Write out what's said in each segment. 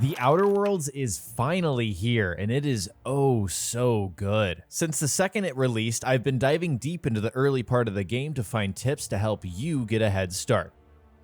The Outer Worlds is finally here, and it is oh so good. Since the second it released, I've been diving deep into the early part of the game to find tips to help you get a head start.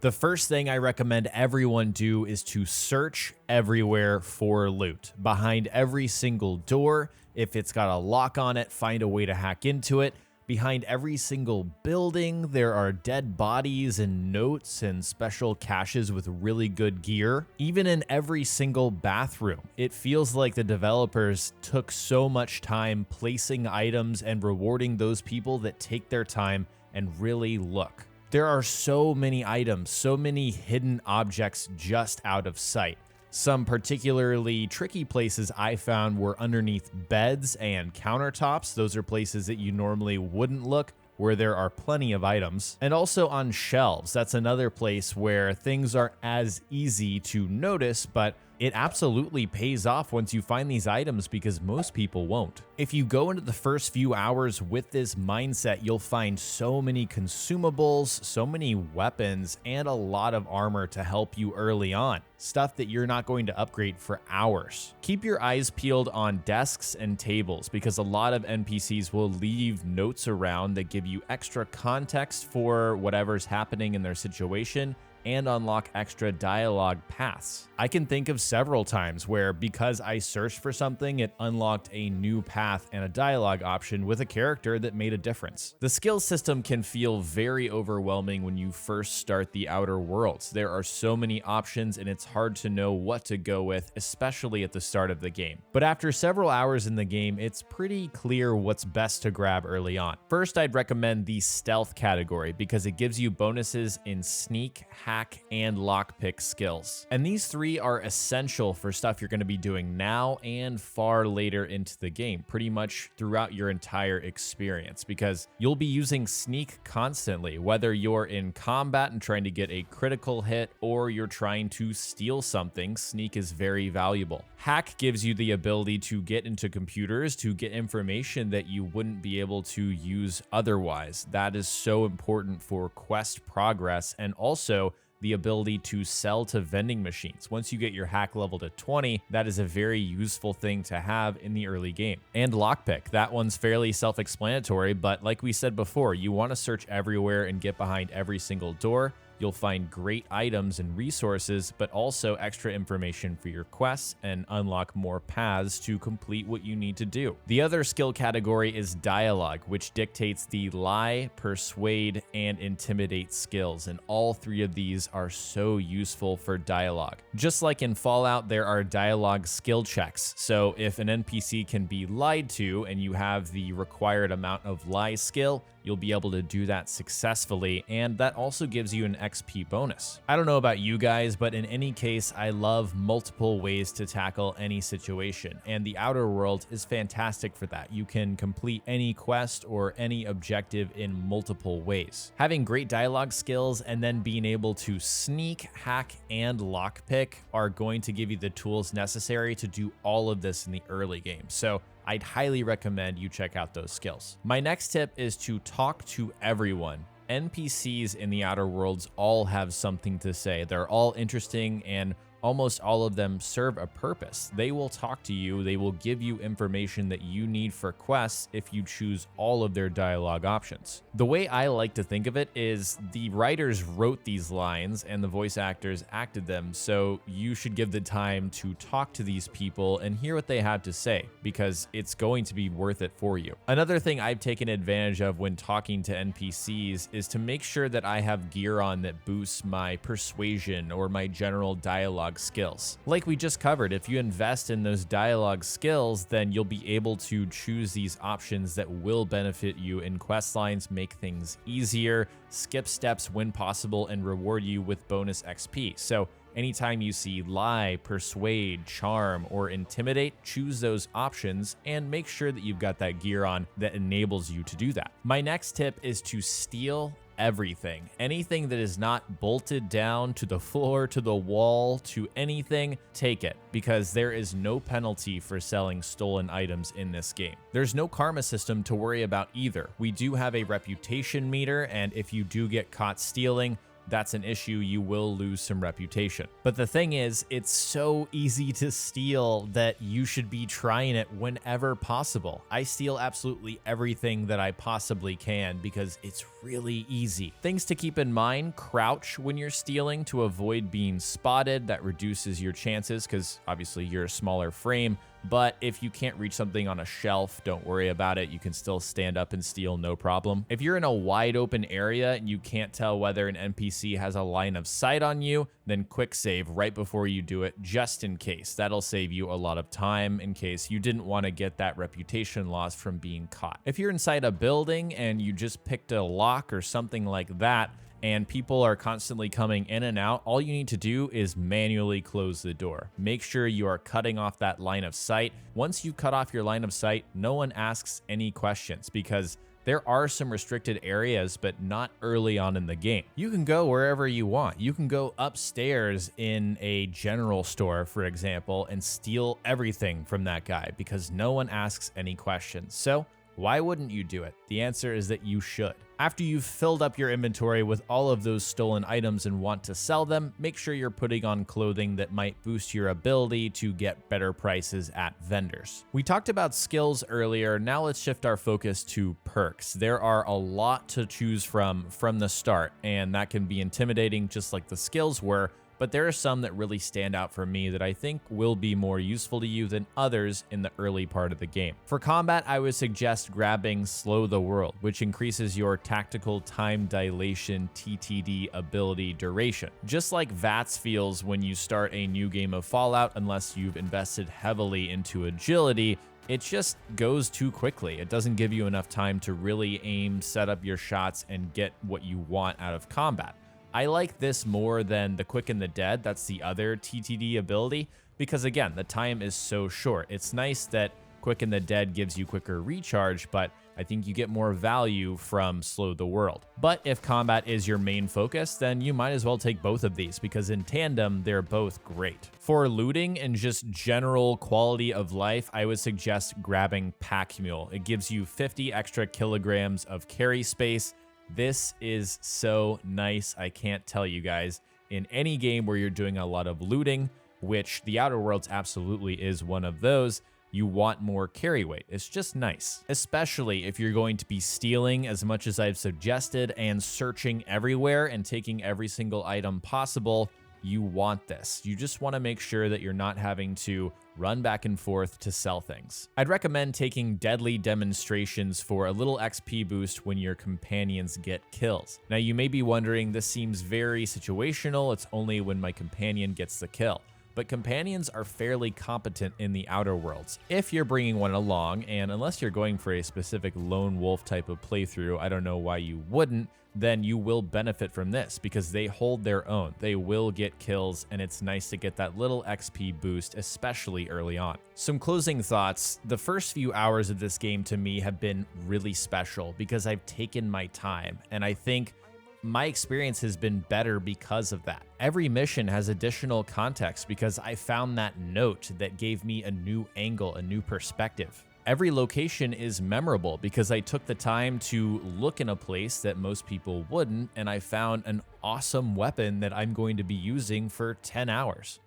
The first thing I recommend everyone do is to search everywhere for loot. Behind every single door, if it's got a lock on it, find a way to hack into it. Behind every single building, there are dead bodies and notes and special caches with really good gear. Even in every single bathroom, it feels like the developers took so much time placing items and rewarding those people that take their time and really look. There are so many items, so many hidden objects just out of sight. Some particularly tricky places I found were underneath beds and countertops. Those are places that you normally wouldn't look, where there are plenty of items. And also on shelves. That's another place where things aren't as easy to notice, but it absolutely pays off once you find these items because most people won't. If you go into the first few hours with this mindset, you'll find so many consumables, so many weapons, and a lot of armor to help you early on. Stuff that you're not going to upgrade for hours. Keep your eyes peeled on desks and tables because a lot of NPCs will leave notes around that give you extra context for whatever's happening in their situation and unlock extra dialogue paths. I can think of several times where because I searched for something, it unlocked a new path and a dialogue option with a character that made a difference. The skill system can feel very overwhelming when you first start the Outer Worlds. There are so many options and it's hard to know what to go with, especially at the start of the game. But after several hours in the game, it's pretty clear what's best to grab early on. First, I'd recommend the stealth category because it gives you bonuses in sneak, hack, and lockpick skills. And these three are essential for stuff you're going to be doing now and far later into the game, pretty much throughout your entire experience, because you'll be using sneak constantly, whether you're in combat and trying to get a critical hit or you're trying to steal something. Sneak is very valuable. Hack gives you the ability to get into computers to get information that you wouldn't be able to use otherwise. That is so important for quest progress and also the ability to sell to vending machines. Once you get your hack level to 20, that is a very useful thing to have in the early game. And lockpick, that one's fairly self-explanatory, but like we said before, you want to search everywhere and get behind every single door. You'll find great items and resources, but also extra information for your quests and unlock more paths to complete what you need to do. The other skill category is dialogue, which dictates the lie, persuade, and intimidate skills, and all three of these are so useful for dialogue. Just like in Fallout, there are dialogue skill checks, so if an NPC can be lied to and you have the required amount of lie skill, you'll be able to do that successfully, and that also gives you an XP bonus. I don't know about you guys, but in any case, I love multiple ways to tackle any situation, and the Outer Worlds is fantastic for that. You can complete any quest or any objective in multiple ways. Having great dialogue skills and then being able to sneak, hack, and lockpick are going to give you the tools necessary to do all of this in the early game. So I'd highly recommend you check out those skills. My next tip is to talk to everyone. NPCs in the Outer Worlds all have something to say. They're all interesting and almost all of them serve a purpose. They will talk to you, they will give you information that you need for quests if you choose all of their dialogue options. The way I like to think of it is the writers wrote these lines and the voice actors acted them, so you should give the time to talk to these people and hear what they have to say, because it's going to be worth it for you. Another thing I've taken advantage of when talking to NPCs is to make sure that I have gear on that boosts my persuasion or my general dialogue skills. Like we just covered, if you invest in those dialogue skills, then you'll be able to choose these options that will benefit you in quest lines, make things easier, skip steps when possible, and reward you with bonus XP. So anytime you see lie, persuade, charm, or intimidate, choose those options and make sure that you've got that gear on that enables you to do that. My next tip is to steal everything. Anything that is not bolted down to the floor, to the wall, to anything, take it, because there is no penalty for selling stolen items in this game. There's no karma system to worry about either. We do have a reputation meter, and if you do get caught stealing, that's an issue. You will lose some reputation. But the thing is, it's so easy to steal that you should be trying it whenever possible. I steal absolutely everything that I possibly can because it's really easy. Things to keep in mind: crouch when you're stealing to avoid being spotted. That reduces your chances because obviously you're a smaller frame. But if you can't reach something on a shelf, don't worry about it. You can still stand up and steal, no problem. If you're in a wide open area and you can't tell whether an NPC has a line of sight on you, then quick save right before you do it, just in case. That'll save you a lot of time in case you didn't want to get that reputation loss from being caught. If you're inside a building and you just picked a lock or something like that, and people are constantly coming in and out, all you need to do is manually close the door. Make sure you are cutting off that line of sight. Once you cut off your line of sight, no one asks any questions because there are some restricted areas, but not early on in the game. You can go wherever you want. You can go upstairs in a general store, for example, and steal everything from that guy because no one asks any questions. So why wouldn't you do it? The answer is that you should. After you've filled up your inventory with all of those stolen items and want to sell them, make sure you're putting on clothing that might boost your ability to get better prices at vendors. We talked about skills earlier. Now let's shift our focus to perks. There are a lot to choose from the start, and that can be intimidating just like the skills were. But there are some that really stand out for me that I think will be more useful to you than others in the early part of the game. For combat, I would suggest grabbing Slow the World, which increases your tactical time dilation TTD ability duration. Just like VATS feels when you start a new game of Fallout, unless you've invested heavily into agility, it just goes too quickly. It doesn't give you enough time to really aim, set up your shots, and get what you want out of combat. I like this more than the Quick and the Dead, that's the other TTD ability, because again, the time is so short. It's nice that Quick and the Dead gives you quicker recharge, but I think you get more value from Slow the World. But if combat is your main focus, then you might as well take both of these because in tandem, they're both great. For looting and just general quality of life, I would suggest grabbing Pack Mule. It gives you 50 extra kilograms of carry space. This is so nice. I can't tell you guys. In any game where you're doing a lot of looting, which the Outer Worlds absolutely is one of those, you want more carry weight. It's just nice, especially if you're going to be stealing as much as I've suggested and searching everywhere and taking every single item possible. You want this. You just want to make sure that you're not having to run back and forth to sell things. I'd recommend taking Deadly Demonstrations for a little XP boost when your companions get kills. Now you may be wondering, this seems very situational. It's only when my companion gets the kill. But companions are fairly competent in the Outer Worlds if you're bringing one along, and unless you're going for a specific lone wolf type of playthrough, I don't know why you wouldn't, then you will benefit from this because they hold their own. They will get kills, and it's nice to get that little XP boost, especially early on. Some closing thoughts. The first few hours of this game to me have been really special because I've taken my time, and I think my experience has been better because of that. Every mission has additional context because I found that note that gave me a new angle, a new perspective. Every location is memorable because I took the time to look in a place that most people wouldn't, and I found an awesome weapon that I'm going to be using for 10 hours.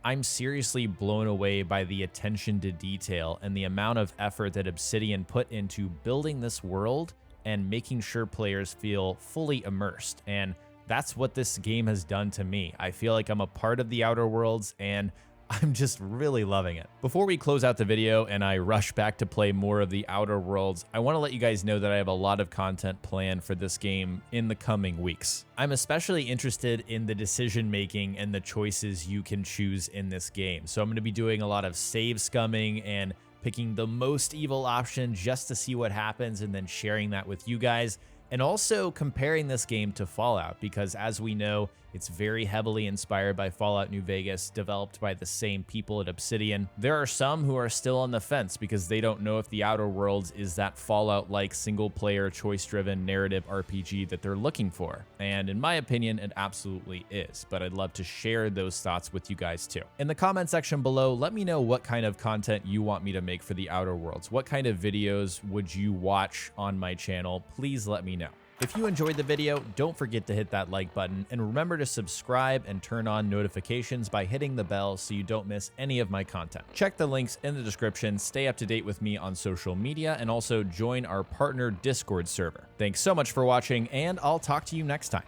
I'm seriously blown away by the attention to detail and the amount of effort that Obsidian put into building this world and making sure players feel fully immersed. And that's what this game has done to me. I feel like I'm a part of the Outer Worlds, and I'm just really loving it. Before we close out the video and I rush back to play more of the Outer Worlds, I want to let you guys know that I have a lot of content planned for this game in the coming weeks. I'm especially interested in the decision making and the choices you can choose in this game. So I'm going to be doing a lot of save scumming and picking the most evil option just to see what happens and then sharing that with you guys. And also comparing this game to Fallout, because as we know, it's very heavily inspired by Fallout New Vegas, developed by the same people at Obsidian. There are some who are still on the fence because they don't know if the Outer Worlds is that Fallout-like single-player, choice-driven narrative RPG that they're looking for. And in my opinion, it absolutely is, but I'd love to share those thoughts with you guys too. In the comment section below, let me know what kind of content you want me to make for the Outer Worlds. What kind of videos would you watch on my channel? Please let me know. If you enjoyed the video, don't forget to hit that like button, and remember to subscribe and turn on notifications by hitting the bell so you don't miss any of my content. Check the links in the description, stay up to date with me on social media, and also join our partner Discord server. Thanks so much for watching, and I'll talk to you next time.